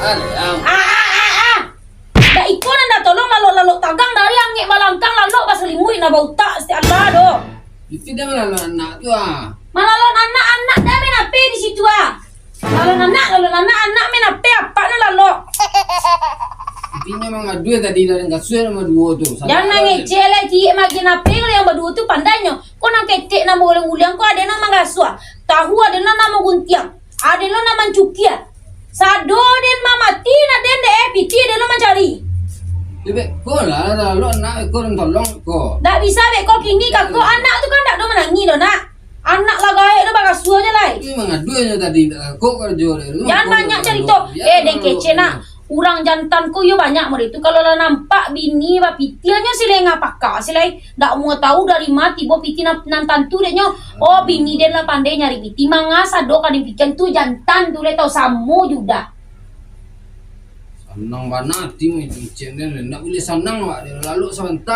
Dah ikon na tolong lalo tagang dari angin malangkang lalu baselimui na bauta si Allah do. Itu dia malah anak tu ah. Malalon anak-anak dah main apa di situ ah. Lalu anak main apa na lalu. Intinya memang dua tadi dari kasur sama dua tu. Jangan ngeceh lagi makin apa yang berdua tu pandainya. Kau nak ketek nama ulang-ulang kau ada nama gasua. Tahu ada nama guntiang. Ada nama cukia. Sado den mamati na den deh piti den lo mencari. Lebih kau lah lo anak kau orang tolong kau. Tak bisa be kau kini kau anak tu kan tak do menangi do nak. Anak lah gaya do bagasua je lah. Ini memang duanya tadi kau kerja deh. Jangan banyak cerita. Den kece nak. Urang jantanku yo banyak mereka itu kalau lah nampak bini ba pitianya silenga pakak silai dak mau tahu dari mati bo piti nan tantu denyo oh bini den lah pandai nyari piti mangasa do kadang pikan tu jantan tu le tau samu juga Senang banget tim itu channel nak boleh senang wak dia lalu sebentar